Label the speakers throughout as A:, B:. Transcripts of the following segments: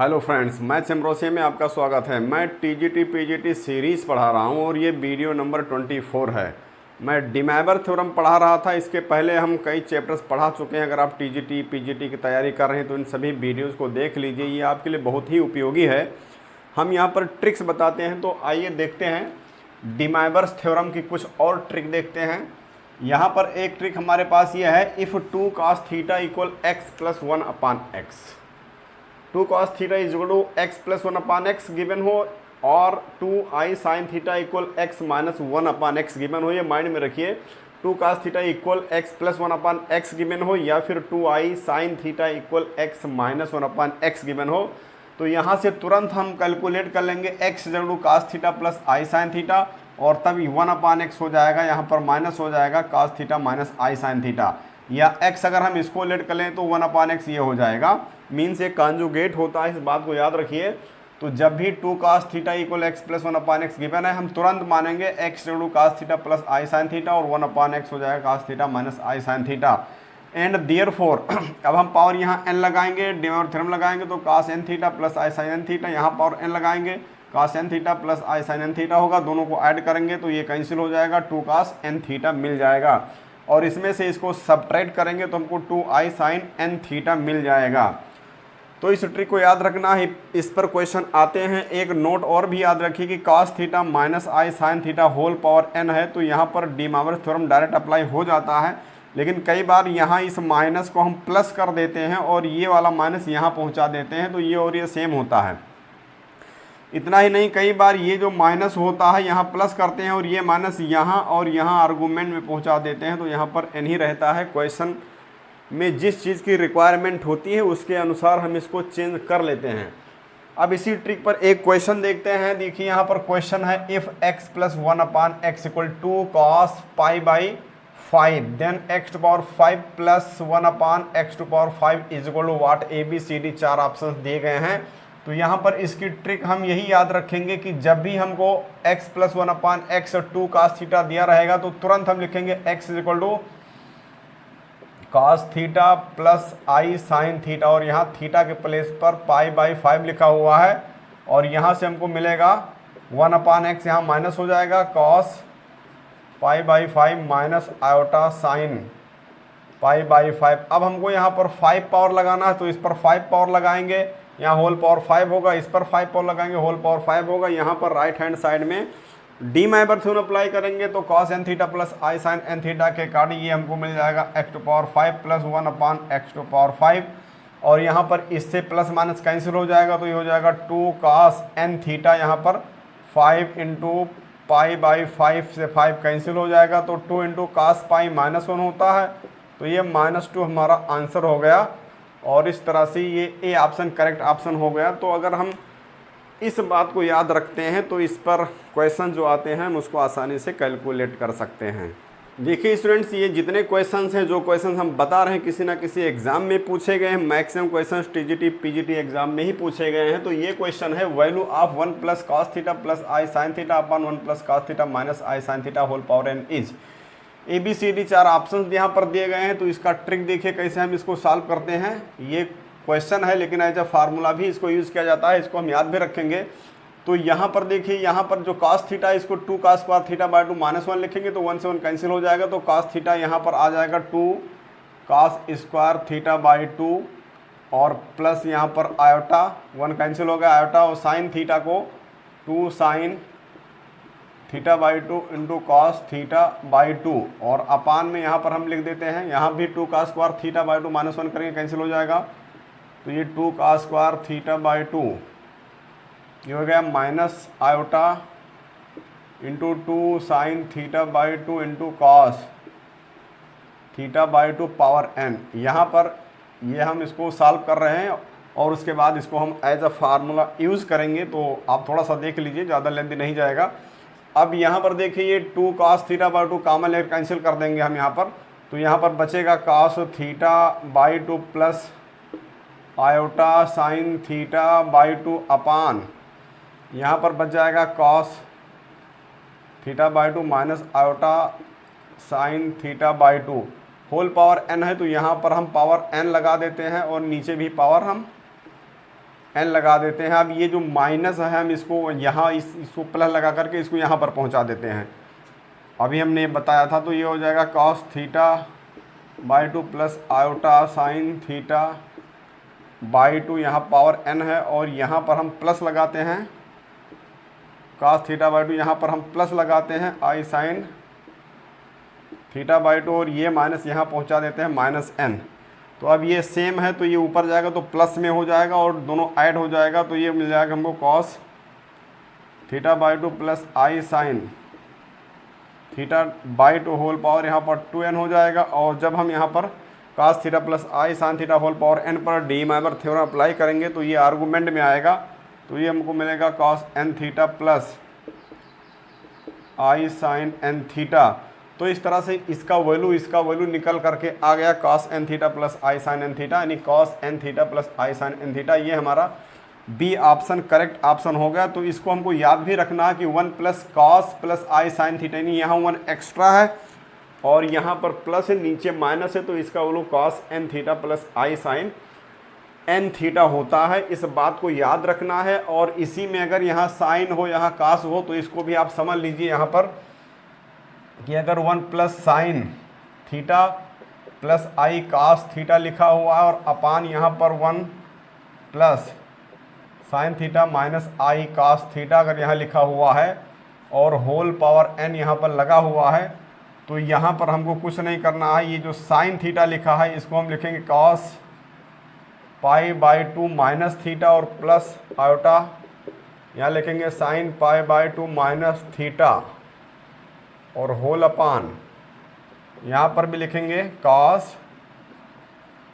A: Hello friends, मैं चमरोसिया में आपका स्वागत है। मैं टीजीटी पीजीटी सीरीज़ पढ़ा रहा हूं और ये वीडियो नंबर 24 है। मैं डिमैबर थ्योरम पढ़ा रहा था। इसके पहले हम कई चैप्टर्स पढ़ा चुके हैं। अगर आप टीजीटी पीजीटी की तैयारी कर रहे हैं तो इन सभी वीडियोज़ को देख लीजिए, ये आपके लिए बहुत ही उपयोगी है। हम यहाँ पर ट्रिक्स बताते हैं, तो आइए देखते हैं डिमैबर्स थ्योरम की कुछ और ट्रिक देखते हैं। यहाँ पर एक ट्रिक हमारे पास ये है, if 2 cos theta equal x plus 1 upon x. 2 cos theta is equal to x plus 1 upon x given हो, और 2i sine theta equal x minus 1 upon x given हो। ये माइंड में रखिए, 2 cos theta equal x plus 1 upon x given हो, या फिर 2i sine theta equal x minus 1 upon x given हो। तो यहाँ से तुरंत हम कैलकुलेट कर लेंगे x equal to cos theta plus i sine theta, और तब 1 अपान एक्स हो जाएगा, यहाँ पर माइनस हो जाएगा cos theta minus i sine theta, या x अगर हम इसको लेट कर लें तो 1 अपान एक्स ये हो जाएगा। मीन्स ये कॉन्जुगेट होता है, इस बात को याद रखिए। तो जब भी 2 cos theta equal x plus 1 upon x given है, हम तुरंत मानेंगे x equal to cos theta plus i sine theta, और 1 अपान एक्स हो जाएगा cos theta minus i sine theta. And therefore अब हम पावर यहाँ n लगाएंगे, डिमैबर थ्योरम लगाएंगे, तो cos n theta plus i sine n theta, यहाँ पावर n लगाएंगे, cos n theta plus i sine n theta होगा। दोनों को ऐड करेंगे तो ये कैंसिल हो जाएगा, 2 cos n थीटा मिल जाएगा, और इसमें से इसको सब्ट्रैक्ट करेंगे तो हमको 2i साइन n थीटा मिल जाएगा। तो इस ट्रिक को याद रखना है, इस पर क्वेश्चन आते हैं। एक नोट और भी याद रखिए कि cos theta minus i sine theta whole power n है, तो यहाँ पर डिमैबर थ्योरम डायरेक्ट अप्लाई हो जाता है, लेकिन कई बार यहाँ इस माइनस को हम प्लस कर देते हैं और ये वाला माइनस यहाँ पहुँचा देते हैं, तो ये और ये सेम होता है। इतना ही नहीं, कई बार ये जो माइनस होता है यहाँ प्लस करते हैं, और ये माइनस यहाँ और यहाँ आर्गूमेंट में पहुँचा देते हैं, तो यहाँ पर n ही रहता है। क्वेश्चन में जिस चीज़ की रिक्वायरमेंट होती है उसके अनुसार हम इसको चेंज कर लेते हैं। अब इसी ट्रिक पर एक क्वेश्चन देखते हैं। देखिए यहाँ पर क्वेश्चन है, if x plus 1 upon x equal 2 cos pi by 5 then x to power 5 plus 1 upon x to power 5 is equal to what. ABCD 4 option दिए गए हैं। तो यहाँ पर इसकी ट्रिक हम यही याद रखेंगे कि जब भी हमको x प्लस 1 अपान एक्स और 2 cos थीटा दिया रहेगा, तो तुरंत हम लिखेंगे x is equal to cos theta plus i sine theta, और यहाँ थीटा के प्लेस पर पाई बाई 5 लिखा हुआ है, और यहाँ से हमको मिलेगा 1 अपान एक्स, यहाँ माइनस हो जाएगा cos pi by 5 minus iota sine pi by 5। अब हमको यहाँ पर 5 पावर लगाना है, तो इस पर 5 पावर लगाएंगे, यहाँ होल पावर 5 होगा, इस पर 5 पावर लगाएंगे, होल पावर 5 होगा। यहाँ पर राइट हैंड साइड में डिमैबर थ्योरम अप्लाई करेंगे, तो cos n theta plus i sine n theta के अकॉर्डिंग ये हमको मिल जाएगा x to power 5 plus 1 upon x to power 5, और यहाँ पर इससे प्लस माइनस कैंसिल हो जाएगा, तो ये हो जाएगा 2 cos n थीटा, यहाँ पर 5 इंटू पाई बाई 5 से 5 कैंसिल हो जाएगा, तो 2 इंटू cos पाई माइनस 1 होता है, तो ये -2 हमारा आंसर हो गया, और इस तरह से ये ए ऑप्शन करेक्ट ऑप्शन हो गया। तो अगर हम इस बात को याद रखते हैं तो इस पर क्वेश्चन जो आते हैं हम उसको आसानी से कैलकुलेट कर सकते हैं। देखिए स्टूडेंट्स, ये जितने क्वेश्चंस हैं, जो क्वेश्चंस हम बता रहे हैं, किसी ना किसी एग्जाम में पूछे गए हैं। Maximum questions TGT PGT exam में ही पूछे गए हैं। तो ये क्वेश्चन है, value of 1 plus cos theta plus i sine theta upon 1 plus cos theta minus i sine theta whole power n is. ABCD 4 option यहाँ पर दिए गए हैं। तो इसका ट्रिक देखिए कैसे हम इसको सॉल्व करते हैं। ये क्वेश्चन है, लेकिन एज अ फार्मूला भी इसको यूज़ किया जाता है, इसको हम याद भी रखेंगे। तो यहाँ पर देखिए, यहाँ पर जो cos थीटा इसको 2 cos square theta by 2 minus 1 लिखेंगे, तो 1 से 1 कैंसिल हो जाएगा, तो cos थीटा यहाँ पर आ जाएगा 2 cos स्क्वायर थीटा बाई 2, और प्लस यहाँ पर आयोटा 1 कैंसिल हो गया आयोटा, और साइन थीटा को 2 sign theta by 2 into cos theta by 2, और अपान में यहाँ पर हम लिख देते हैं, यहाँ भी 2 cos square theta by 2 minus 1 करेंगे, कैंसिल हो जाएगा, तो ये 2 cos स्क्वायर थीटा बाई 2 ये हो गया minus iota into 2 sign theta by 2 into cos theta by 2 power n। यहाँ पर ये हम इसको सॉल्व कर रहे हैं, और उसके बाद इसको हम एज अ फार्मूला यूज़ करेंगे। तो आप थोड़ा सा देख लीजिए, ज़्यादा लेंथी नहीं जाएगा। अब यहाँ पर देखिए, ये 2 cos थीटा बाई 2 कॉमन लेकर कैंसिल कर देंगे हम यहाँ पर, तो यहाँ पर बचेगा cos theta by 2 plus iota sine theta by 2 upon, यहाँ पर बच जाएगा cos theta by 2 minus iota sine theta by 2 whole power n है। तो यहाँ पर हम पावर n लगा देते हैं, और नीचे भी पावर हम n लगा देते हैं। अब ये जो माइनस है हम इसको यहाँ इसको प्लस लगा करके इसको यहाँ पर पहुँचा देते हैं। अभी हमने बताया था, तो ये हो जाएगा cos theta by 2 plus iota sine theta by 2, यहाँ पावर n है और यहाँ पर हम प्लस लगाते हैं cos थीटा बाई 2, यहाँ पर हम प्लस लगाते हैं आई साइन थीटा बाई 2 और ये माइनस यहाँ पहुँचा देते हैं माइनस n। तो अब ये सेम है तो ये ऊपर जाएगा तो प्लस में हो जाएगा और दोनों ऐड हो जाएगा, तो ये मिल जाएगा हमको cos theta by 2 plus i sine theta by 2 whole power यहाँ पर 2n हो जाएगा। और जब हम यहाँ पर cos theta plus i sine theta whole power n पर डीमैबर थ्योरम अप्लाई करेंगे तो ये आर्गूमेंट में आएगा, तो ये हमको मिलेगा cos n theta plus i sine n theta. तो इस तरह से इसका वैल्यू निकल करके आ गया cos n theta plus i sine n theta, यानी cos n theta plus i sine n theta. ये हमारा बी ऑप्शन करेक्ट ऑप्शन हो गया। तो इसको हमको याद भी रखना है कि 1 plus cos plus i sine theta, यानी यहाँ 1 एक्स्ट्रा है और यहाँ पर प्लस है, नीचे माइनस है, तो इसका value cos n theta plus i sine n theta होता है। इस बात को याद रखना है। और इसी में अगर यहाँ साइन हो यहाँ cos हो तो इसको भी आप समझ लीजिए यहाँ पर कि अगर 1 प्लस साइन थीटा प्लस आई cos थीटा लिखा हुआ है और अपान यहाँ पर 1 प्लस साइन थीटा माइनस आई cos थीटा अगर यहाँ लिखा हुआ है और होल पावर n यहाँ पर लगा हुआ है, तो यहाँ पर हमको कुछ नहीं करना है। ये जो साइन थीटा लिखा है इसको हम लिखेंगे cos pi by 2 minus theta और प्लस आयोटा यहाँ लिखेंगे sign pi by 2 minus theta और होल अपान यहाँ पर भी लिखेंगे cos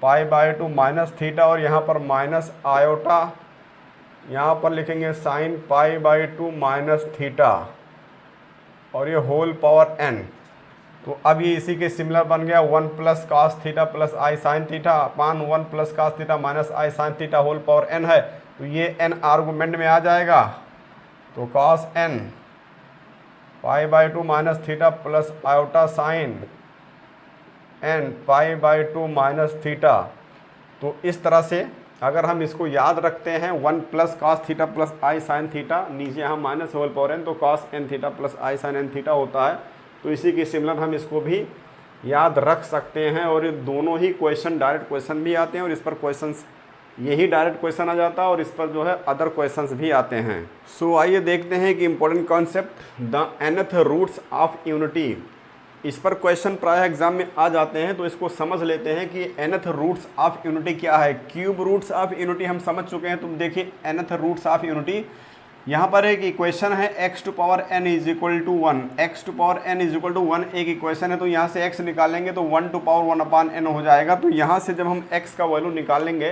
A: pi by 2 minus theta और यहाँ पर माइनस आयोटा, यहाँ पर लिखेंगे sign pi by 2 minus theta और ये होल पावर n। तो अब ये इसी के सिमिलर बन गया 1 plus cos theta plus i sine theta upon 1 plus cos theta minus i sine theta whole power n है, तो ये n आर्गूमेंट में आ जाएगा। तो cos n pi by 2 minus theta plus iota sign n pi by 2 minus theta. तो इस तरह से अगर हम इसको याद रखते हैं 1 plus cos theta plus i sine theta, नीचे यहाँ माइनस होल पावर n, तो cos n theta plus i sine n theta होता है। तो इसी के सिमिलर हम इसको भी याद रख सकते हैं। और ये दोनों ही क्वेश्चन डायरेक्ट क्वेश्चन भी आते हैं और इस पर क्वेश्चंस यही डायरेक्ट क्वेश्चन आ जाता है और इस पर जो है अदर क्वेश्चंस भी आते हैं। सो आइए देखते हैं कि important concept the nth roots of unity. इस पर क्वेश्चन प्राय एग्जाम में आ जाते हैं, तो इसको समझ लेते हैं कि nth रूट्स ऑफ यूनिटी क्या है। क्यूब रूट्स ऑफ यूनिटी हम समझ चुके हैं। तुम देखिए nth रूट्स ऑफ यूनिटी यहाँ पर एक इक्वेशन है x to power n is equal to 1, x to power n is equal to 1 एक इक्वेशन है। तो यहाँ से x निकालेंगे तो 1 टू पावर 1 अपान n हो जाएगा। तो यहाँ से जब हम x का वैल्यू निकालेंगे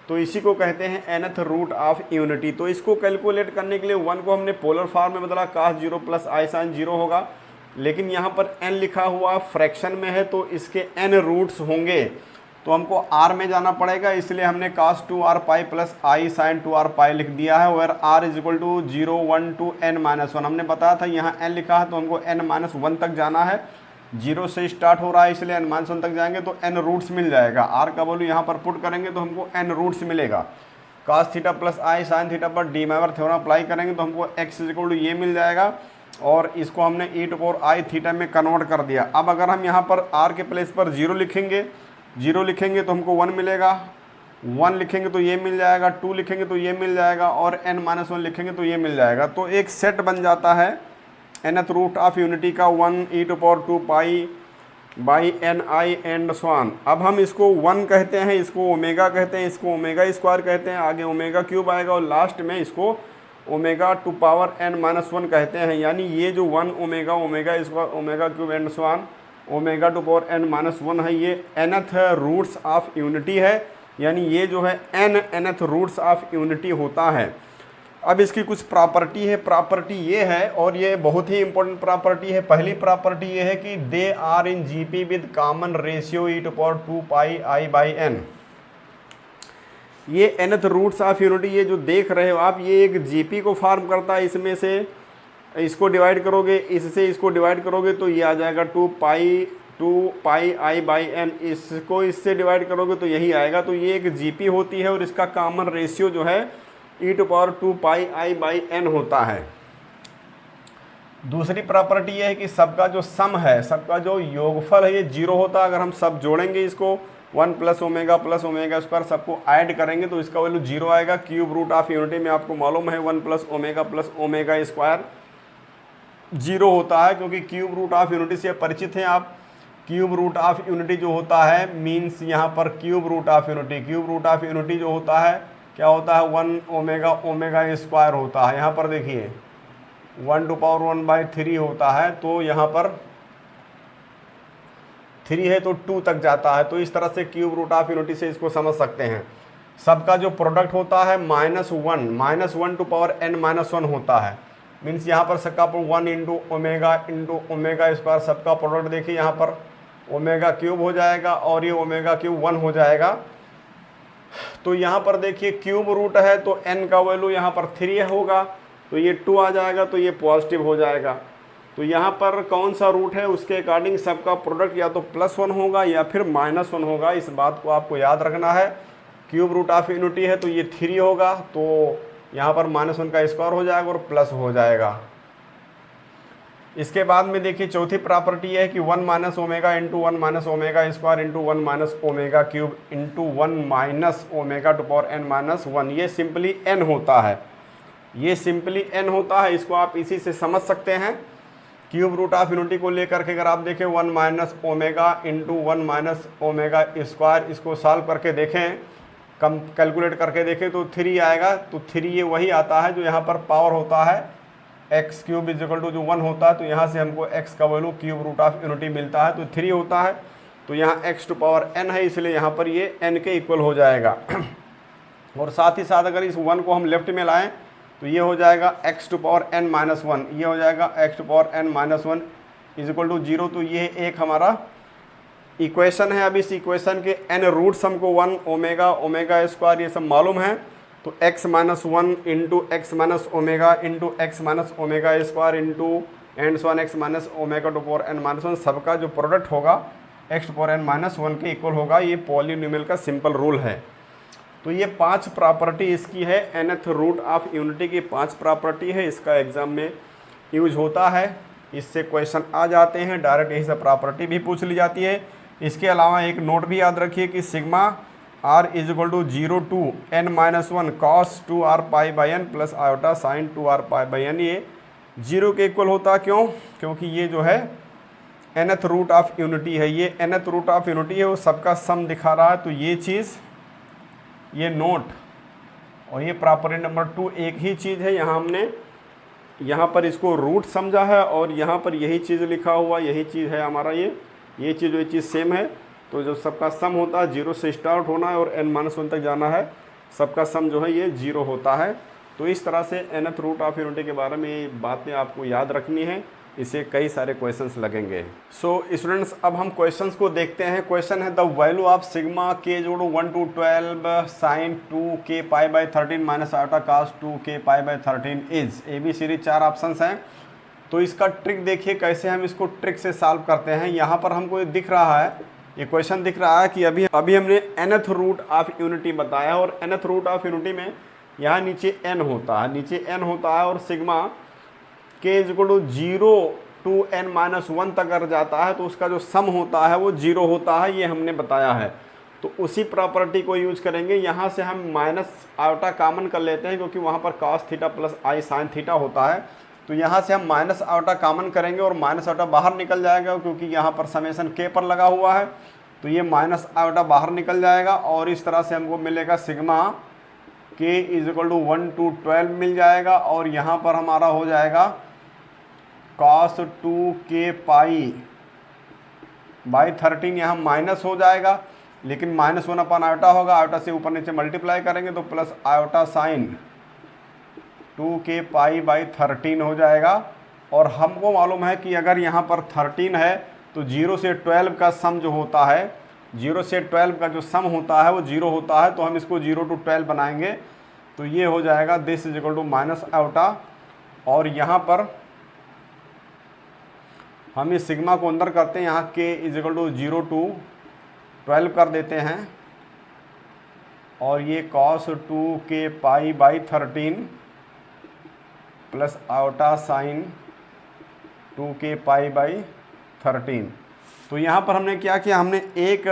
A: तो इसी को कहते हैं nth रूट ऑफ यूनिटी। तो इसको कैलकुलेट करने के लिए 1 को हमने पोलर फॉर्म में बदला, cos 0 प्लस आई साइन 0 होगा। लेकिन यहाँ पर n लिखा हुआ फ्रैक्शन में है तो इसके n रूट्स होंगे, तो हमको r में जाना पड़ेगा, इसलिए हमने cos 2r pi plus i sine 2r pi लिख दिया है। और r is equal to 0 1 to n minus 1 हमने बताया था, यहाँ n लिखा है तो हमको n माइनस 1 तक जाना है। 0 से स्टार्ट हो रहा है इसलिए n माइनस 1 तक जाएंगे तो n रूट्स मिल जाएगा। r का वैल्यू यहाँ पर पुट करेंगे तो हमको n रूट्स मिलेगा। cos theta plus i sine theta पर डीमैवर थ्योरम अप्लाई करेंगे तो हमको x इज इक्वल टू ये मिल जाएगा और इसको हमने e to power i theta में कन्वर्ट कर दिया। अब अगर हम यहाँ पर r के प्लेस पर 0 लिखेंगे तो हमको 1 मिलेगा, 1 लिखेंगे तो ये मिल जाएगा, 2 लिखेंगे तो ये मिल जाएगा और n माइनस 1 लिखेंगे तो ये मिल जाएगा। तो एक सेट बन जाता है nth रूट ऑफ यूनिटी का 1 e to power 2 pi by n i and so on. अब हम इसको 1 कहते हैं, इसको ओमेगा कहते हैं, इसको ओमेगा स्क्वायर कहते हैं, आगे ओमेगा क्यूब आएगा और लास्ट में इसको omega to power n minus 1 कहते हैं। यानी ये जो 1 omega omega square omega cube and so on omega to power n minus 1 है, ये nth रूट्स ऑफ यूनिटी है। यानी ये जो है nth रूट्स ऑफ यूनिटी होता है। अब इसकी कुछ प्रॉपर्टी है, प्रॉपर्टी ये है और ये बहुत ही इंपॉर्टेंट प्रॉपर्टी है। पहली प्रॉपर्टी ये है कि they are in GP with common ratio e to power 2 pi i by n. ये nth रूट्स ऑफ यूनिटी ये जो देख रहे हो आप, ये एक जीपी को फॉर्म करता है। इसमें से इसको डिवाइड करोगे, इससे इसको डिवाइड करोगे तो ये आ जाएगा 2 पाई आई बाई एन। इसको इससे डिवाइड करोगे तो यही आएगा। तो ये एक जीपी होती है और इसका कॉमन रेशियो जो है e⁴ होता है। दूसरी प्रॉपर्टी ये है कि सबका जो सम है, सबका जो योगफल है, ये 0 होता है। अगर हम सब जोड़ेंगे इसको 1 + ओमेगा सबको ऐड करेंगे तो इसका वैल्यू 0 आएगा। क्यूब रूट ऑफ यूनिटी में आपको मालूम है 1 + ओमेगा 0 होता है, क्योंकि क्यूब रूट ऑफ यूनिटी से परिचित हैं आप। क्यूब रूट ऑफ यूनिटी जो होता है मीन्स यहाँ पर क्यूब रूट ऑफ यूनिटी जो होता है क्या होता है 1 ओमेगा होता है। यहाँ पर देखिए 1⁴ होता है, तो यहाँ पर 3 है तो 2 तक जाता है। तो इस तरह से क्यूब रूट ऑफ यूनिटी से इसको समझ सकते हैं। सबका जो प्रोडक्ट होता है -1 (-1) होता है। मीन्स यहाँ पर सबका 1 × ओमेगा सबका प्रोडक्ट देखिए, यहाँ पर ओमेगा क्यूब हो जाएगा और ये ओमेगा क्यूब 1 हो जाएगा। तो यहाँ पर देखिए क्यूब रूट है तो n का वैल्यू यहाँ पर 3 होगा, तो ये 2 आ जाएगा, तो ये पॉजिटिव हो जाएगा। तो यहाँ पर कौन सा रूट है उसके अकॉर्डिंग सबका प्रोडक्ट या तो +1 होगा या फिर -1 होगा। इस बात को आपको याद रखना है। क्यूब रूट ऑफ यूनिटी है तो ये 3 होगा, तो यहाँ पर -1 का स्क्वायर हो जाएगा और प्लस हो जाएगा। इसके बाद में देखिए चौथी प्रॉपर्टी है कि 1 - ओमेगा × 1 - ओमेगा × 1 - ओमेगा क्यूब × 1 - ओमेगा⁴n-1। ये सिंपली n होता है, इसको आप इसी से समझ सकते हैं। क्यूब रूट ऑफ यूनिटी को लेकर के अगर आप देखें 1 - ओमेगा × 1 - ओमेगा², इसको सॉल्व करके देखें, कम कैलकुलेट करके देखें तो 3 आएगा। तो 3 ये वही आता है जो यहाँ पर पावर होता है x³ जो 1 होता है। तो यहाँ से हमको x का value cube root of unity मिलता है, तो 3 होता है। तो यहाँ x⁴n है, इसलिए यहाँ पर ये n के इक्वल हो जाएगा। और साथ ही साथ अगर इस 1 को हम लेफ्ट में लाएं तो ये हो जाएगा x⁴n-1, ये हो जाएगा x⁴n-1 = 0। तो ये एक हमारा इक्वेशन है। अब इस इक्वेशन के n रूट्स हमको 1 ओमेगा ओमेगा² ये सब मालूम है। तो x - 1 × x - omega × x - ओमेगा² × x - ओमेगा⁴n-1 सबका जो प्रोडक्ट होगा x⁴n-1 के इक्वल होगा। ये पॉलीनोमियल का सिंपल रूल है। तो ये 5 प्रॉपर्टी इसकी है। nth रूट ऑफ यूनिटी की 5 प्रॉपर्टी है, इसका एग्जाम में यूज होता है। इससे क्वेश्चन आ जाते हैं, डायरेक्ट यही सब प्रॉपर्टी भी पूछ ली जाती है। इसके अलावा एक नोट भी याद रखिए कि sigma r = 0 to n-1 cos 2r π/n + iota sin 2r π/n, ये 0 के इक्वल होता है। क्यों? क्योंकि ये जो है nth रूट ऑफ यूनिटी है, ये nth रूट ऑफ यूनिटी है, वो सबका सम दिखा रहा है। तो ये चीज़, ये नोट और ये प्रॉपर्टी नंबर 2 एक ही चीज़ है। यहाँ हमने यहाँ पर इसको रूट समझा है और यहाँ पर यही चीज़ लिखा हुआ, यही चीज़ है हमारा ये चीज़ सेम है। तो जो सबका सम होता है 0 से स्टार्ट होना है और n-1 तक जाना है, सबका सम जो है ये 0 होता है। तो इस तरह से nth रूट ऑफ यूनिटी के बारे में ये बातें आपको याद रखनी है, इसे कई सारे क्वेश्चंस लगेंगे। सो स्टूडेंट्स, अब हम क्वेश्चंस को देखते हैं। क्वेश्चन है the value of sigma k = 1 to 12 sin 2k π/13 - iota cos 2k π/13 is ABCD 4 options हैं। तो इसका ट्रिक देखिए कैसे हम इसको ट्रिक से सॉल्व करते हैं। यहाँ पर हमको ये दिख रहा है, ये क्वेश्चन दिख रहा है कि अभी हमने nth रूट ऑफ यूनिटी बताया और nth रूट ऑफ यूनिटी में यहाँ नीचे n होता है और सिग्मा k = 0 to n-1 तक अगर जाता है तो उसका जो सम होता है वो 0 होता है, ये हमने बताया है। तो उसी प्रॉपर्टी को यूज करेंगे। यहाँ से हम माइनस आयोटा कॉमन कर लेते हैं, क्योंकि वहाँ पर cos θ + i sin θ होता है। तो यहाँ से हम माइनस आयोटा कॉमन करेंगे और माइनस आयोटा बाहर निकल जाएगा, क्योंकि यहाँ पर समेशन k पर लगा हुआ है। तो ये माइनस आयोटा बाहर निकल जाएगा और इस तरह से हमको मिलेगा सिग्मा k = 1 to 12 मिल जाएगा। और यहाँ पर हमारा हो जाएगा cos 2k π/13, यहाँ माइनस हो जाएगा, लेकिन -1 आयोटा होगा, आयोटा से ऊपर नीचे मल्टीप्लाई करेंगे तो प्लस आयोटा साइन 2k π/13 हो जाएगा। और हमको मालूम है कि अगर यहाँ पर 13 है तो 0 से 12 का सम जो होता है, 0 से 12 का जो सम होता है वो 0 होता है। तो हम इसको 0 to 12 बनाएंगे तो ये हो जाएगा दिस = माइनस आयोटा। और यहाँ पर हम इस सिग्मा को अंदर करते हैं, यहाँ k = 0 to 12 कर देते हैं। और ये cos 2k pi by 13 plus iota sign 2k pi by 13। तो यहाँ पर हमने क्या किया, हमने एक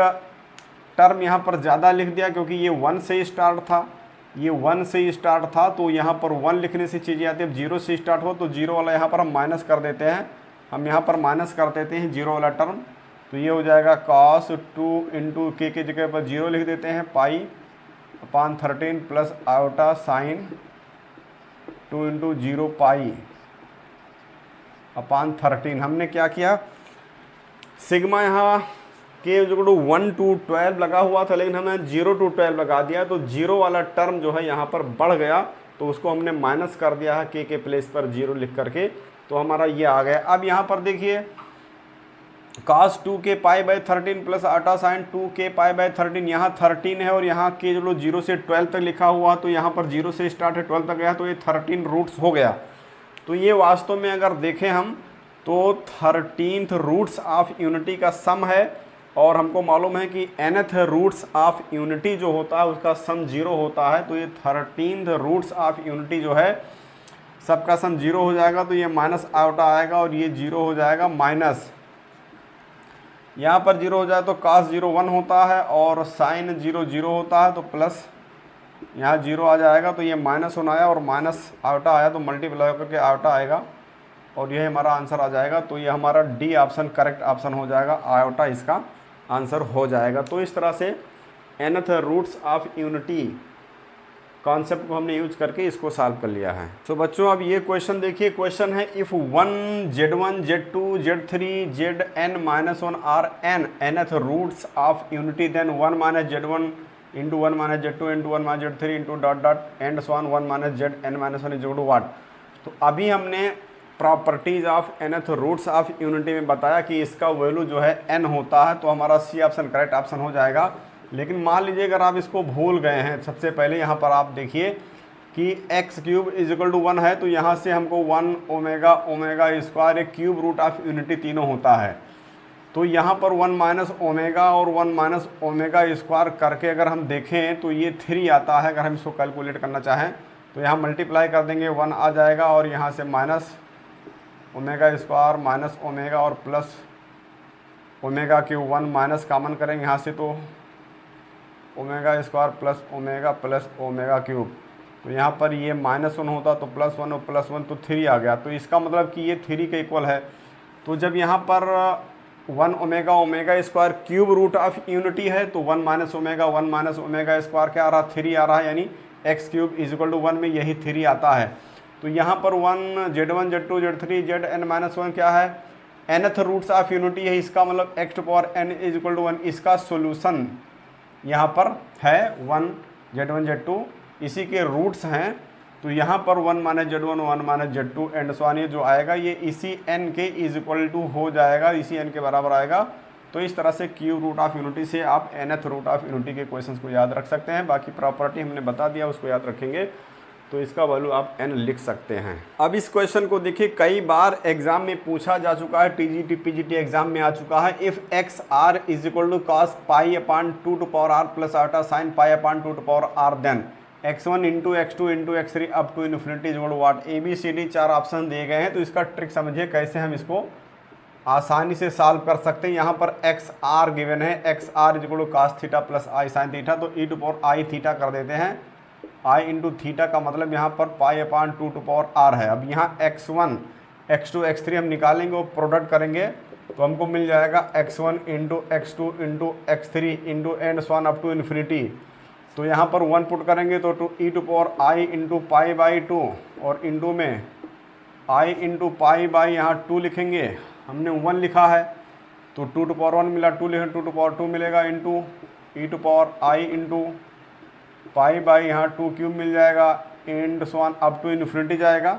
A: टर्म यहाँ पर ज़्यादा लिख दिया क्योंकि ये 1 से स्टार्ट था, ये 1 से स्टार्ट था, तो यहाँ पर 1 लिखने से चीज़ें आती है। अब 0 से स्टार्ट हो तो 0 वाला यहाँ पर हम माइनस कर देते हैं, हम यहाँ पर माइनस कर देते हैं 0 वाला टर्म। तो ये हो जाएगा cos 2 इंटू के जगह पर 0 लिख देते हैं, पाई अपान 13 प्लस आयोटा साइन 2 इंटू 0 पाई अपान 13। हमने क्या किया, सिग्मा यहाँ के 1 to 12 लगा हुआ था, लेकिन हमने 0 to 12 लगा दिया, तो 0 वाला टर्म जो है यहाँ पर बढ़ गया, तो उसको हमने माइनस कर दिया है के प्लेस पर 0 लिख करके, तो हमारा ये आ गया। अब यहाँ पर देखिए cos 2k pi by 13 plus iota sign 2k pi by 13, यहाँ 13 है और यहाँ के 0 से 12 तक लिखा हुआ, तो यहाँ पर 0 से स्टार्ट है 12 तक गया, तो ये 13 रूट्स हो गया। तो ये वास्तव में अगर देखें हम तो 13th रूट्स ऑफ यूनिटी का सम है, और हमको मालूम है कि nth रूट्स ऑफ यूनिटी जो होता है उसका सम 0 होता है। तो ये 13th रूट्स ऑफ यूनिटी जो है सबका सम 0 हो जाएगा, तो ये माइनस आयोटा आएगा और ये 0 हो जाएगा, माइनस यहाँ पर 0 हो जाए तो cos 0 1 होता है और साइन 0 0 होता है, तो प्लस यहाँ 0 आ जाएगा, तो ये माइनस होना आया और माइनस आयोटा आया तो मल्टीप्लाई करके आयोटा आएगा और यह हमारा आंसर आ जाएगा। तो ये हमारा डी ऑप्शन करेक्ट ऑप्शन हो जाएगा, आयोटा इसका आंसर हो जाएगा। तो इस तरह से nth roots of unity concept को हमने यूज करके इसको सॉल्व कर लिया है। तो बच्चों अब ये क्वेश्चन देखिए, क्वेश्चन है if 1 Z1 Z2 Z3 Zn-1 are nth roots of unity then 1 minus Z1 into 1 minus Z2 into 1 minus Z3 into dot dot and so on 1 minus Zn-1 is equal to what. तो अभी हमने properties of nth roots of unity में बताया कि इसका value जो है n होता है, तो हमारा सी ऑप्शन करेक्ट ऑप्शन हो जाएगा। लेकिन मान लीजिए अगर आप इसको भूल गए हैं, सबसे पहले यहाँ पर आप देखिए कि x cube is equal to 1 है, तो यहाँ से हमको 1 ओमेगा ओमेगा स्क्वायर एक क्यूब रूट ऑफ यूनिटी तीनों होता है। तो यहाँ पर 1 माइनस ओमेगा और 1 माइनस ओमेगा स्क्वायर करके अगर हम देखें तो ये 3 आता है। अगर हम इसको कैलकुलेट करना चाहें तो यहाँ मल्टीप्लाई कर देंगे, 1 आ जाएगा और यहाँ से minus omega square minus omega और plus omega cube, 1 minus common करेंगे यहाँ से तो omega square plus omega cube. तो यहाँ पर ये -1 होता तो +1 और +1 तो 3 आ गया। तो इसका मतलब कि ये 3 के इक्वल है। तो जब यहाँ पर 1 omega omega square cube root of unity है तो 1 माइनस ओमेगा स्क्वायर क्या आ रहा, 3 आ रहा है, यानी x cube is equal to 1 में यही 3 आता है। तो यहाँ पर 1 Z1 Z2 Z3 Zn-1 क्या है, nth रूट्स ऑफ यूनिटी है, इसका मतलब x to power n is equal to 1। इसका सोल्यूशन यहाँ पर है 1 Z1 Z2, इसी के रूट्स हैं। तो यहाँ पर 1 minus Z1 1 minus Z2 and so on, ये जो आएगा ये इसी n के इज इक्वल टू हो जाएगा, इसी n के बराबर आएगा। तो इस तरह से क्यूब रूट ऑफ यूनिटी से आप nth रूट ऑफ यूनिटी के क्वेश्चंस को याद रख सकते हैं। बाकी प्रॉपर्टी हमने बता दिया, उसको याद रखेंगे तो इसका वैल्यू आप n लिख सकते हैं। अब इस क्वेश्चन को देखिए, कई बार एग्जाम में पूछा जा चुका है, टीजीटी पीजीटी एग्जाम में आ चुका है। If x r is equal to cos pi upon 2 to power r plus iota sine pi upon 2 to power r, then x1 into x2 into x3 up to infinity is equal to what. ABCD 4 option दिए गए हैं। तो इसका trick समझिए कैसे हम इसको आसानी से सॉल्व कर सकते हैं। यहाँ पर एक्स आर गिवन है, x r is equal to cos theta plus i sine theta, तो e to power i theta कर देते हैं। आई इंटू थीटा का मतलब यहाँ पर पाई अपान 2 टू पावर आर है। अब यहाँ x1 x2 x3 हम निकालेंगे, वो प्रोडक्ट करेंगे तो हमको मिल जाएगा x1 into x2 into x3 into and so on up to infinity. तो यहाँ पर 1 पुट करेंगे तो e to power i into pi by 2 और इंटू में आई इंटू पाई बाई यहाँ 2 लिखेंगे, हमने 1 लिखा है तो 2 टू पावर 1 मिला, 2 लिखें 2 टू पावर 2 मिलेगा, into e to power i into pi by यहाँ 2 क्यूब मिल जाएगा, and so on up to infinity जाएगा।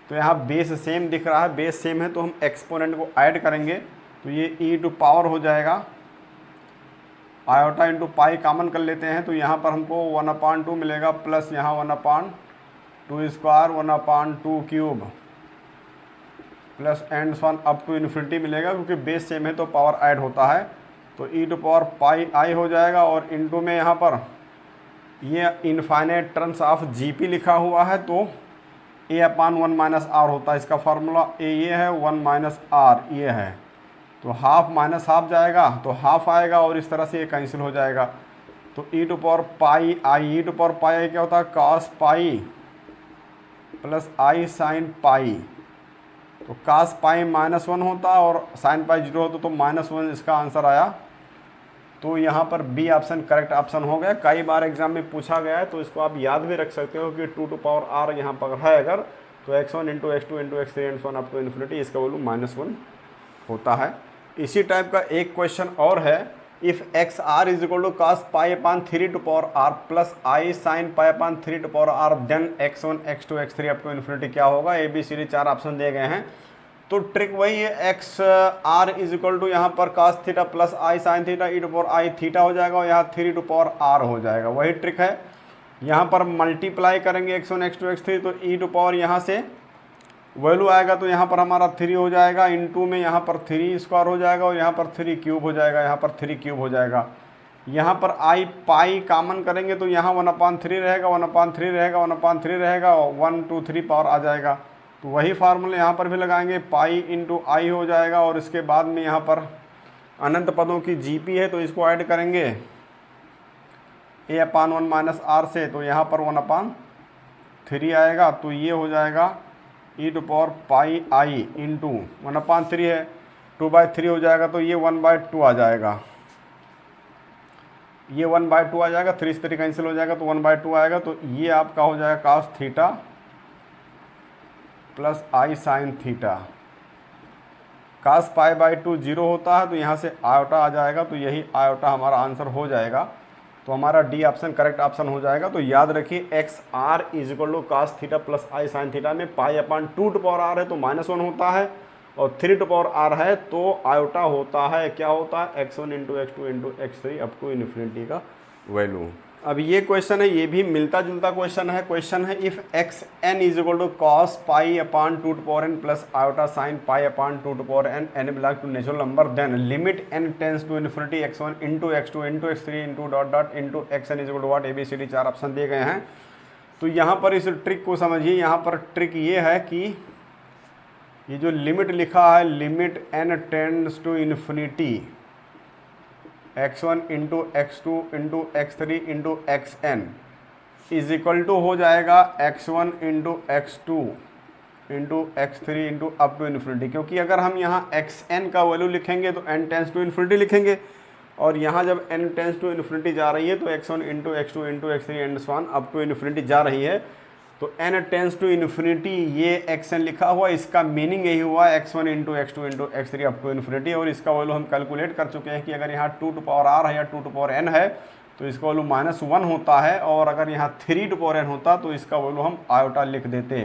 A: तो यहाँ बेस सेम दिख रहा है, बेस सेम है तो हम एक्सपोनेंट को ऐड करेंगे तो ये ई टू पावर हो जाएगा, आयोटा इंटू पाई कॉमन कर लेते हैं तो यहाँ पर हमको 1/2 मिलेगा, प्लस यहाँ 1/2 square 1/2 cube plus and so on up to infinity मिलेगा, क्योंकि बेस सेम है तो पावर ऐड होता है। तो ई टू पावर पाई आई हो जाएगा और इंटू में यहाँ पर ये इनफाइनाइट टर्म्स ऑफ जीपी लिखा हुआ है, तो a/1 माइनस आर होता है इसका फार्मूला। ए ये है, 1 माइनस आर ये है, तो हाफ माइनस हाफ जाएगा तो हाफ आएगा, और इस तरह से ये कैंसिल हो जाएगा। तो e to power pi i, e to power pi i क्या होता है, cos pi plus i sine pi. तो cos पाई -1 होता है और साइन पाई 0 होता, तो -1 इसका आंसर आया। तो यहाँ पर बी ऑप्शन करेक्ट ऑप्शन हो गया। कई बार एग्जाम में पूछा गया है, तो इसको आप याद भी रख सकते हो कि 2 टू पावर आर यहाँ पर है अगर, तो x1 into x2 into x3 and so on up to infinity, इसका वैल्यू -1 होता है। इसी टाइप का एक क्वेश्चन और है, if x r is equal to cos pi upon 3 to power r plus i sine pi upon 3 to power r, then x1 x2 x3 up to infinity क्या होगा। A B C D 4 option दिए गए हैं। तो trick वही है, x r is equal to यहाँ पर cos theta plus i sine theta e to power i theta हो जाएगा, और यहाँ 3 टू पावर आर हो जाएगा। वही ट्रिक है, यहाँ पर मल्टीप्लाई करेंगे x1 x2 x3, तो ई टू पावर यहाँ से वैल्यू आएगा, तो यहाँ पर हमारा 3 हो जाएगा, इनटू में यहाँ पर 3 स्क्वायर हो जाएगा, और यहाँ पर 3 क्यूब हो जाएगा, यहाँ पर 3 क्यूब हो जाएगा। यहाँ पर आई पाई कामन करेंगे तो यहाँ 1/3 रहेगा, 1/3 रहेगा, 1/3 रहेगा, 1 2 3 पावर आ जाएगा। तो वही फार्मूला यहाँ पर भी लगाएंगे, पाई इंटू आई हो जाएगा, और इसके बाद में यहाँ पर अनंत पदों की जीपी है, तो इसको ऐड करेंगे a/1 माइनस आर से, तो यहाँ पर 1/3 आएगा, तो ये हो जाएगा e to power pi i into 1/3 है, 2/3 हो जाएगा, तो ये 1/2 आ जाएगा, ये 1/2 आ जाएगा, 3 से 3 कैंसिल हो जाएगा, तो 1/2 आएगा। तो ये आपका हो जाएगा cos theta plus i sine theta. cos पाई/2 0 होता है, तो यहाँ से आयोटा आ जाएगा, तो यही आयोटा हमारा आंसर हो जाएगा। तो हमारा डी ऑप्शन करेक्ट ऑप्शन हो जाएगा। तो याद रखिए, x r is equal to cos theta plus i sine theta में pi upon 2 to power r है तो -1 होता है, और 3 टू पावर आर है तो आयोटा होता है, क्या होता है, x1 into x2 into x3 up to infinity का वैल्यू। अब ये क्वेश्चन है, ये भी मिलता जुलता क्वेश्चन है if x n is equal to cos pi upon 2 to power n plus iota sine pi upon 2 to power n belong to natural number, then limit n tends to infinity x1 into x2 into x3 into dot dot into xn is equal to what. A B C D 4 option दिए गए हैं। तो यहाँ पर इस trick को समझिए। यहाँ पर ट्रिक ये है कि ये जो लिमिट लिखा है, limit n tends to infinity x1 into x2 into x3 into xn is equal to हो जाएगा x1 into x2 into x3 into up to infinity, क्योंकि अगर हम यहाँ xn का वैल्यू लिखेंगे तो n टेंस टू इन्फिनिटी लिखेंगे, और यहाँ जब n टेंस टू इन्फिनिटी जा रही है तो x1 into x2 into x3 and so on up to infinity जा रही है, तो n टेंस टू इन्फिनिटी ये xn लिखा हुआ, इसका मीनिंग यही हुआ x1 into x2 into x3 up to infinity. और इसका वैल्यू हम कैलकुलेट कर चुके हैं कि अगर यहाँ 2 टू पावर r है या 2 टू पावर n है तो इसका वैल्यू -1 होता है, और अगर यहाँ 3 टू पावर n होता तो इसका वैल्यू हम आयोटा लिख देते।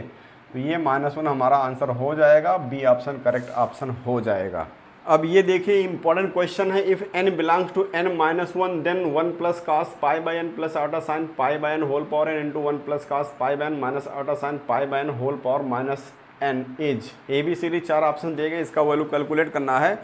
A: तो ये -1 हमारा आंसर हो जाएगा, बी ऑप्शन करेक्ट ऑप्शन हो जाएगा। अब ये देखिए इंपॉर्टेंट क्वेश्चन है, if n belongs to n -1 then 1 plus cos pi by n plus iota sine pi by n whole power n into 1 plus cos pi by n minus iota sine pi by n whole power minus n is. A B C D 4 option दिए गए, इसका value calculate करना है।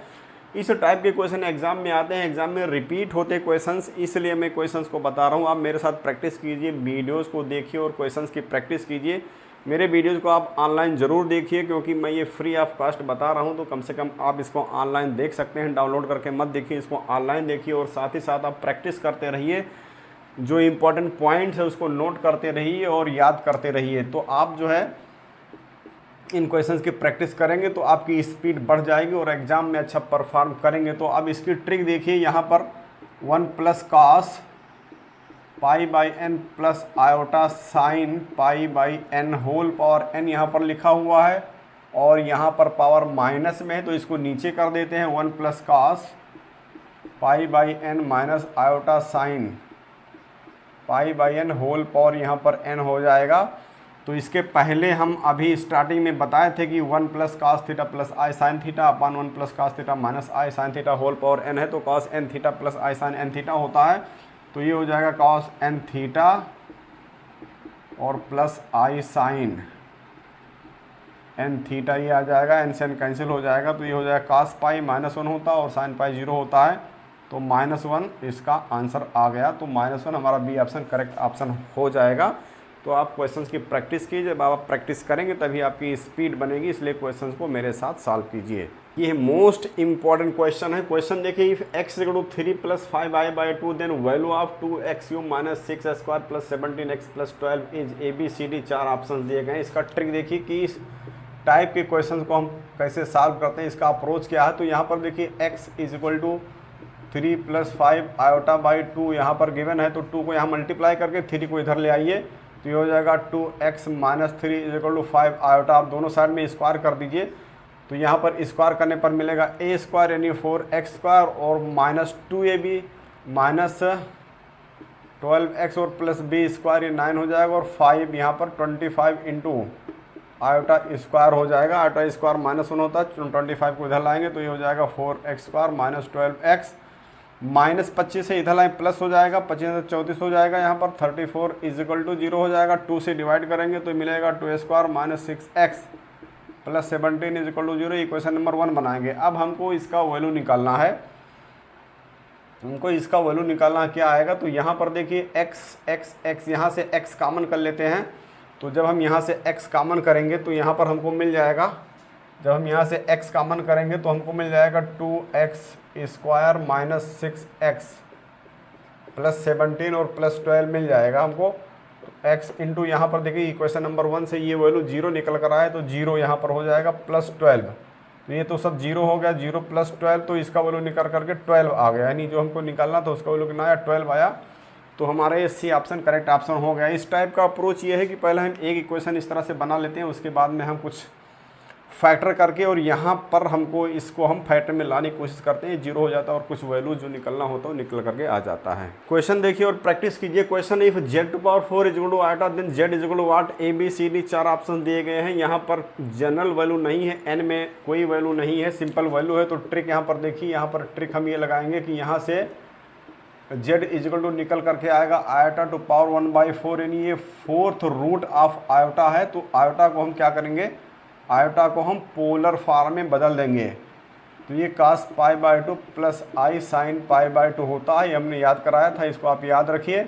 A: इस type के question exam में आते हैं, एग्जाम में रिपीट होते क्वेश्चंस, इसलिए मैं क्वेश्चंस को बता रहा हूँ। आप मेरे साथ प्रैक्टिस कीजिए, वीडियोज़ को देखिए और क्वेश्चंस की प्रैक्टिस कीजिए। मेरे वीडियोज़ को आप ऑनलाइन ज़रूर देखिए, क्योंकि मैं ये फ्री ऑफ कॉस्ट बता रहा हूँ, तो कम से कम आप इसको ऑनलाइन देख सकते हैं। डाउनलोड करके मत देखिए, इसको ऑनलाइन देखिए, और साथ ही साथ आप प्रैक्टिस करते रहिए। जो इम्पोर्टेंट पॉइंट्स है उसको नोट करते रहिए और याद करते रहिए। तो आप जो है इन क्वेश्चंस की प्रैक्टिस करेंगे तो आपकी स्पीड बढ़ जाएगी और एग्ज़ाम में अच्छा परफॉर्म करेंगे। तो अब इसकी ट्रिक देखिए, यहाँ पर 1 plus cos pi by n plus iota sine pi by n whole power n यहाँ पर लिखा हुआ है, और यहाँ पर पावर माइनस में है तो इसको नीचे कर देते हैं। 1 plus cos pi by n minus iota sine pi by n whole power यहाँ पर n हो जाएगा। तो इसके पहले हम अभी स्टार्टिंग में बताए थे कि 1 plus cos theta plus i sine theta upon 1 plus cos theta minus i sine theta whole power n है, तो cos n theta plus i sine n theta होता है। तो ये हो जाएगा cos n थीटा और plus i sine n theta, ये आ जाएगा, n से n कैंसिल हो जाएगा, तो ये हो जाएगा cos पाई -1 होता है और साइन पाई 0 होता है। तो -1 इसका आंसर आ गया। तो -1 हमारा बी ऑप्शन करेक्ट ऑप्शन हो जाएगा। तो आप क्वेश्चंस की प्रैक्टिस कीजिए, जब आप प्रैक्टिस करेंगे तभी आपकी स्पीड बनेगी, इसलिए क्वेश्चंस को मेरे साथ सॉल्व कीजिए। ये मोस्ट इंपॉर्टेंट क्वेश्चन है। क्वेश्चन देखिए, if x = 3 + 5i/2 then value of 2x³ - 6x² + 17x + 12 is ABCD। 4 option दिए गए हैं। इसका ट्रिक देखिए कि इस टाइप के क्वेश्चन को हम कैसे सॉल्व करते हैं, इसका अप्रोच क्या है। तो यहाँ पर देखिए x = 3 + 5i/2 यहाँ पर गिवन है, तो 2 को यहाँ मल्टीप्लाई करके 3 को इधर ले आइए, तो ये हो जाएगा 2x - 3 = 5i। आप दोनों साइड में स्क्वायर कर दीजिए, तो यहाँ पर स्क्वायर करने पर मिलेगा a² यानी 4x² और -2ab - 12x और +b² ये 9 हो जाएगा, और 5 यहाँ पर 25 × i² हो जाएगा। i² -1 होता है, 25 को इधर लाएंगे तो ये हो जाएगा 4x² - 12x, -25 से इधर लाएँ प्लस हो जाएगा, 25 से 34 हो जाएगा। यहाँ पर 34 = 0 हो जाएगा। 2 से डिवाइड करेंगे तो मिलेगा 2² - 6x + 17 = 0। इक्वेशन नंबर 1 बनाएंगे। अब हमको इसका वैल्यू निकालना है। हमको इसका वैल्यू निकालना क्या आएगा, तो यहाँ पर देखिए x यहाँ से x कॉमन कर लेते हैं। तो जब हम यहाँ से x कॉमन करेंगे तो यहाँ पर हमको मिल जाएगा, जब हम यहाँ से x कॉमन करेंगे तो हमको मिल जाएगा 2x² - 6x + 17 और +12 मिल जाएगा हमको। x इंटू यहाँ पर देखिए इक्वेशन नंबर 1 से ये वैल्यू 0 निकल कर आया, तो 0 यहाँ पर हो जाएगा +12। तो ये तो सब 0 हो गया, 0 + 12, तो इसका वैल्यू निकल करके 12 आ गया, यानी जो हमको निकालना था उसका वैल्यू कितना आया, 12 आया। तो हमारा ये सी ऑप्शन करेक्ट ऑप्शन हो गया। इस टाइप का अप्रोच ये है कि पहले हम एक इक्वेशन इस तरह से बना लेते हैं, उसके बाद में हम कुछ फैक्टर करके, और यहाँ पर हमको इसको हम फैक्टर में लाने की कोशिश करते हैं, 0 हो जाता है और कुछ वैल्यू जो निकलना होता है वो निकल करके आ जाता है। क्वेश्चन देखिए और प्रैक्टिस कीजिए। क्वेश्चन, इफ z⁴ = आटा then z = what. ABCD 4 option दिए गए हैं। यहाँ पर जनरल वैल्यू नहीं है, n में कोई वैल्यू नहीं है, सिंपल वैल्यू है। तो ट्रिक यहाँ पर देखिए, यहाँ पर ट्रिक हम ये लगाएंगे कि यहाँ से z = निकल करके आएगा i⁴ यानी ये 4th रूट ऑफ आयोटा है। तो आयोटा को हम क्या करेंगे, आयोटा को हम पोलर फॉर्म में बदल देंगे। तो ये cos π/2 + i sin π/2 होता है, हमने याद कराया था, इसको आप याद रखिए।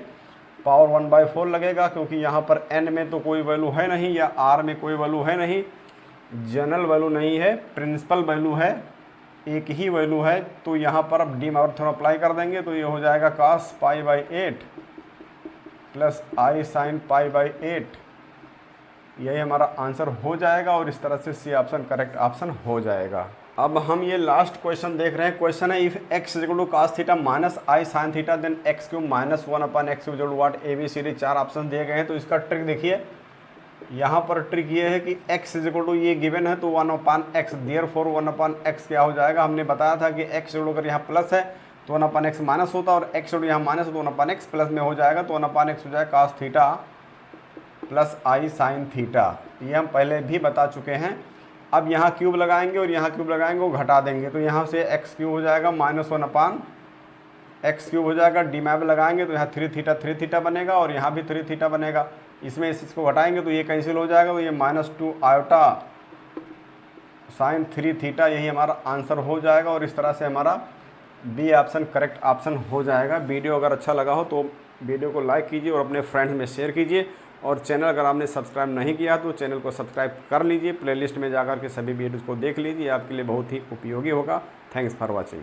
A: पावर 1/4 लगेगा, क्योंकि यहाँ पर n में तो कोई वैल्यू है नहीं या r में कोई वैल्यू है नहीं, जनरल वैल्यू नहीं है, प्रिंसिपल वैल्यू है, एक ही वैल्यू है। तो यहाँ पर अब डीमोलर थ्योरम अप्लाई कर देंगे, तो ये हो जाएगा cos π/8 + i sin π/8। यही हमारा आंसर हो जाएगा, और इस तरह से सी ऑप्शन करेक्ट ऑप्शन हो जाएगा। अब हम ये लास्ट क्वेश्चन देख रहे हैं। क्वेश्चन है, if x = cos θ - i sin θ then x³ - 1/x³ = what. ABCD 4 option दिए गए हैं। तो इसका ट्रिक देखिए, यहाँ पर ट्रिक ये है कि x = ये गिवन है, तो 1/x, देयरफॉर 1/x क्या हो जाएगा। हमने बताया था कि x अगर यहाँ प्लस है तो 1/x माइनस होता है, और x यहाँ माइनस है तो 1/x प्लस में हो जाएगा। तो 1/x हो जाएगा cos θ + i sin θ। ये हम पहले भी बता चुके हैं। अब यहाँ क्यूब लगाएंगे और यहाँ क्यूब लगाएंगे, वो घटा देंगे, तो यहाँ से x³ हो जाएगा -1/x³ हो जाएगा। डीमैप लगाएंगे तो यहाँ 3θ बनेगा, और यहाँ भी 3θ बनेगा। इसमें इसको घटाएंगे तो ये कैंसिल हो जाएगा, तो ये -2 आयोटा sin 3θ, यही हमारा आंसर हो जाएगा। और इस तरह से हमारा बी ऑप्शन करेक्ट ऑप्शन हो जाएगा। वीडियो अगर अच्छा लगा हो तो वीडियो को लाइक कीजिए और अपने फ्रेंड्स में शेयर कीजिए, और चैनल अगर आपने सब्सक्राइब नहीं किया तो चैनल को सब्सक्राइब कर लीजिए। प्लेलिस्ट में जाकर के सभी वीडियोज़ को देख लीजिए, आपके लिए बहुत ही उपयोगी होगा। Thanks for watching.